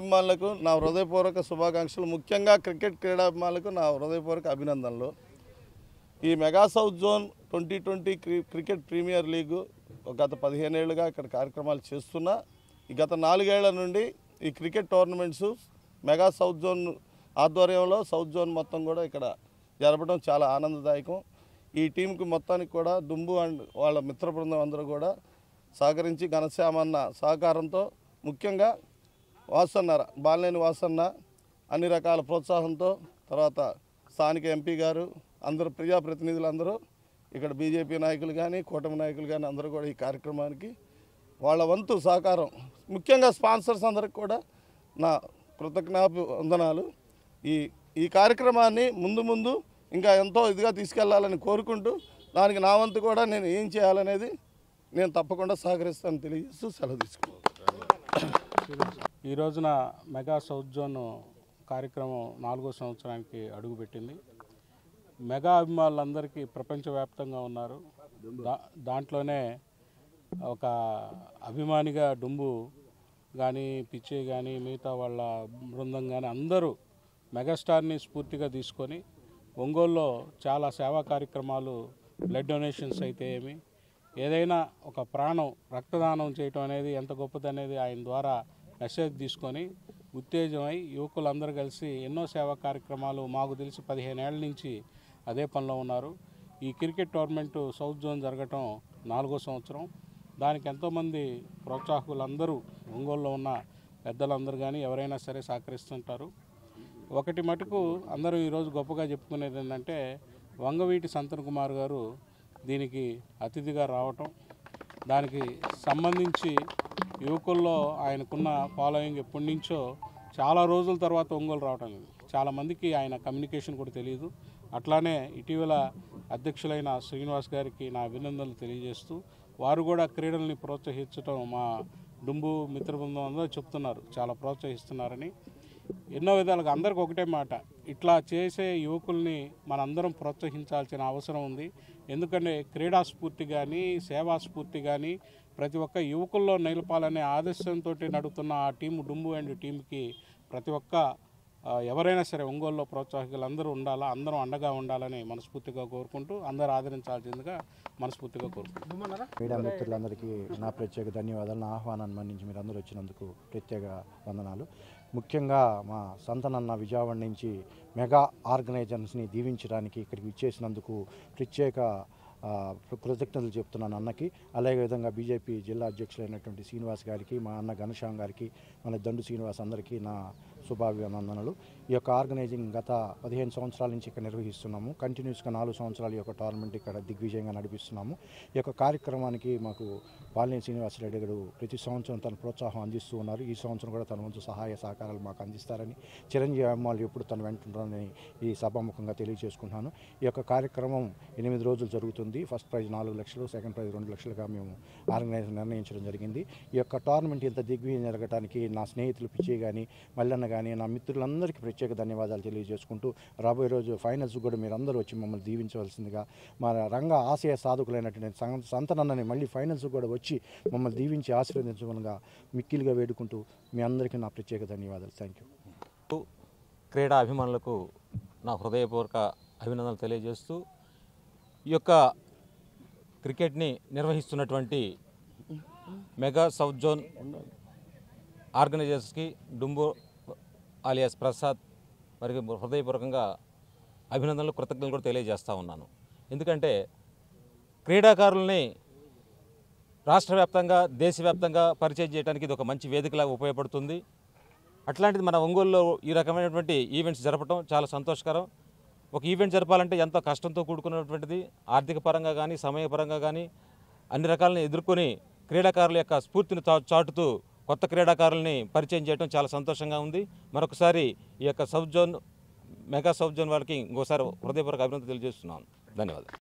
క్రీడాభిమానులకు నా హృదయపూర్వక శుభాకాంక్షలు. ముఖ్యంగా క్రికెట్ క్రీడాభిమానులకు నా హృదయపూర్వక అభినందనలు. ఈ mega south zone 2020 cricket premier league గత 15 ఏళ్ళుగా ఇక్కడ కార్యక్రమాలు చేస్తున్నా. ఈ గత 4 ఏళ్ల నుండి ఈ cricket tournaments mega south zone ఆధ్వర్యంలో సౌత్ జోన్ మొత్తం కూడా ఇక్కడ జరపడం చాలా ఆనందదాయకం. ఈ టీంకి మొత్తానికి కూడా దుంబు అండ్ వాళ్ళ మిత్ర బృందం అందరూ కూడా సహకరించి ఘనశ్యామన్న సహకారంతో, ముఖ్యంగా బాలినేని వాసన్న అన్ని రకాల ప్రోత్సాహంతో, తర్వాత స్థానిక ఎంపీ గారు, అందరూ ప్రజాప్రతినిధులు అందరూ ఇక్కడ బీజేపీ నాయకులు కానీ కూటమి నాయకులు కానీ అందరూ కూడా ఈ కార్యక్రమానికి వాళ్ళ వంతు సహకారం, ముఖ్యంగా స్పాన్సర్స్ అందరికి కూడా నా కృతజ్ఞాభివందనాలు. ఈ కార్యక్రమాన్ని ముందు ఇంకా ఎంతో ఇదిగా తీసుకెళ్లాలని కోరుకుంటూ, దానికి నా వంతు కూడా నేను ఏం చేయాలనేది నేను తప్పకుండా సహకరిస్తాను తెలియజేస్తూ సెలవు తీసుకున్నాను. ఈ రోజున మెగా సౌత్ జోన్ కార్యక్రమం 4వ సంవత్సరానికి అడుగుపెట్టింది. మెగా అభిమానులందరికీ ప్రపంచవ్యాప్తంగా ఉన్నారు. దాంట్లోనే ఒక అభిమానిగా డుంబు కానీ, పిచ్చే కానీ, మిగతా వాళ్ళ బృందం కానీ అందరూ మెగాస్టార్ని స్ఫూర్తిగా తీసుకొని ఒంగోలులో చాలా సేవా కార్యక్రమాలు, బ్లడ్ డొనేషన్స్ అయితే ఏదైనా ఒక ప్రాణం రక్తదానం చేయటం అనేది ఎంత గొప్పదనేది ఆయన ద్వారా మెసేజ్ తీసుకొని ఉత్తేజమై యువకులందరూ కలిసి ఎన్నో సేవా కార్యక్రమాలు మాకు తెలిసి 15 ఏళ్ల నుంచి అదే పనిలో ఉన్నారు. ఈ క్రికెట్ టోర్నమెంటు సౌత్ జోన్ జరగటం 4వ సంవత్సరం. దానికి ఎంతోమంది ప్రోత్సాహకులందరూ ఒంగోలులో ఉన్న పెద్దలందరూ కానీ ఎవరైనా సరే సహకరిస్తుంటారు. ఒకటి మటుకు అందరూ ఈరోజు గొప్పగా చెప్పుకునేది ఏంటంటే, వంగవీటి సంతన్ కుమార్ గారు దీనికి అతిథిగా రావటం, దానికి సంబంధించి యువకుల్లో ఆయనకున్న ఫాలోయింగ్ ఎప్పటి నుంచో చాలా రోజుల తర్వాత ఒంగోలు రావటం. చాలామందికి ఆయన కమ్యూనికేషన్ కూడా తెలియదు. అట్లానే ఇటీవల అధ్యక్షులైన శ్రీనివాస్ గారికి నా అభినందనలు తెలియజేస్తూ, వారు కూడా క్రీడల్ని ప్రోత్సహించడం మా డుంబు మిత్రబృందం అందరూ చెప్తున్నారు, చాలా ప్రోత్సహిస్తున్నారని. ఎన్నో విధాలుగా అందరికి ఒకటే మాట, ఇట్లా చేసే యువకుల్ని మనందరం ప్రోత్సహించాల్సిన అవసరం ఉంది. ఎందుకంటే క్రీడా స్ఫూర్తి కానీ, సేవా స్ఫూర్తి కానీ ప్రతి ఒక్క యువకుల్లో నిలపాలనే ఆదర్శంతో నడుపుతున్న ఆ టీము డుంబు అండ్ టీంకి ప్రతి ఒక్క ఎవరైనా సరే ఒంగోలులో ప్రోత్సాహకులు అందరూ ఉండాలా, అందరూ అండగా ఉండాలని మనస్ఫూర్తిగా కోరుకుంటూ, అందరూ ఆదరించాల్సిందిగా మనస్ఫూర్తిగా కోరుకుంటున్నాను. క్రీడా మిత్రులందరికీ నా ప్రత్యేక ధన్యవాదాలు. నా ఆహ్వానాన్ని మన్నించి మీరు అందరూ వచ్చినందుకు ప్రత్యేక వందనాలు. ముఖ్యంగా మా సంతనన్న విజయవాడ నుంచి మెగా ఆర్గనైజర్స్ని దీవించడానికి ఇక్కడికి ఇచ్చేసినందుకు ప్రత్యేక కృతజ్ఞతలు చెప్తున్నాను అన్నకి. అలాగే విధంగా బీజేపీ జిల్లా అధ్యక్షులైనటువంటి శ్రీనివాస్ గారికి, మా అన్న ఘనశ్యామ్ గారికి, మన దండు శ్రీనివాస్ అందరికీ నా శుభాభినందనలు. ఈ యొక్క ఆర్గనైజింగ్ గత 15 సంవత్సరాల నుంచి ఇక్కడ నిర్వహిస్తున్నాము. కంటిన్యూస్గా 4 సంవత్సరాలు ఈ యొక్క టోర్నమెంట్ ఇక్కడ దిగ్విజయంగా నడిపిస్తున్నాము. ఈ యొక్క కార్యక్రమానికి మాకు బాలినేని శ్రీనివాసరెడ్డి గారు ప్రతి సంవత్సరం తన ప్రోత్సాహం అందిస్తూ ఉన్నారు. ఈ సంవత్సరం కూడా తన వంతు సహాయ సహకారాలు మాకు అందిస్తారని, చిరంజీవి అమ్మాలు ఎప్పుడు తను వెంటుంటారని ఈ సభాముఖంగా తెలియజేసుకుంటున్నాను. ఈ యొక్క కార్యక్రమం 8 రోజులు జరుగుతుంది. ఫస్ట్ ప్రైజ్ 4 లక్షలు, సెకండ్ ప్రైజ్ 2 లక్షలుగా మేము ఆర్గనైజర్ నిర్ణయించడం జరిగింది. ఈ యొక్క టోర్నమెంట్ ఇంత దిగ్విజయం జరగడానికి నా స్నేహితులు పిచ్చి కానీ, మల్లన్న కానీ, నా మిత్రులందరికీ ప్రత్యేక ధన్యవాదాలు తెలియజేసుకుంటూ, రాబోయే రోజు ఫైనల్స్ కూడా మీరు అందరూ వచ్చి మమ్మల్ని దీవించవలసిందిగా, మా రంగ ఆశయ సాధకులైనటువంటి సంతనన్నని మళ్ళీ ఫైనల్స్ కూడా వచ్చి మమ్మల్ని దీవించి ఆశీర్వదించమనగా మిక్కిలిగా వేడుకుంటూ మీ అందరికీ నా ప్రత్యేక ధన్యవాదాలు. Thank you. క్రీడా అభిమానులకు నా హృదయపూర్వక అభినందనలు తెలియజేస్తూ, ఈ యొక్క క్రికెట్ని నిర్వహిస్తున్నటువంటి మెగా సౌత్ జోన్ ఆర్గనైజర్స్కి డుంబు ఆలియాస్ ప్రసాద్ వారికి హృదయపూర్వకంగా అభినందనలు, కృతజ్ఞతలు కూడా తెలియజేస్తూ ఉన్నాను. ఎందుకంటే క్రీడాకారుల్ని రాష్ట్ర వ్యాప్తంగా, దేశవ్యాప్తంగా పరిచయం చేయడానికి ఇది ఒక మంచి వేదికలాగా ఉపయోగపడుతుంది. అట్లాంటిది మన ఒంగోలులో ఈ రకమైనటువంటి ఈవెంట్స్ జరపడం చాలా సంతోషకరం. ఒక ఈవెంట్ జరపాలంటే ఎంతో కష్టంతో కూడుకున్నటువంటిది. ఆర్థిక పరంగా కానీ, సమయపరంగా కానీ అన్ని రకాలను ఎదుర్కొని క్రీడాకారుల యొక్క స్ఫూర్తిని చాటుతూ కొత్త క్రీడాకారుల్ని పరిచయం చేయడం చాలా సంతోషంగా ఉంది. మరొకసారి ఈ యొక్క south zone mega south zone వాళ్ళకి ఇంకోసారి హృదయపూర్వక అభినందనలు తెలియజేస్తున్నాను. ధన్యవాదాలు.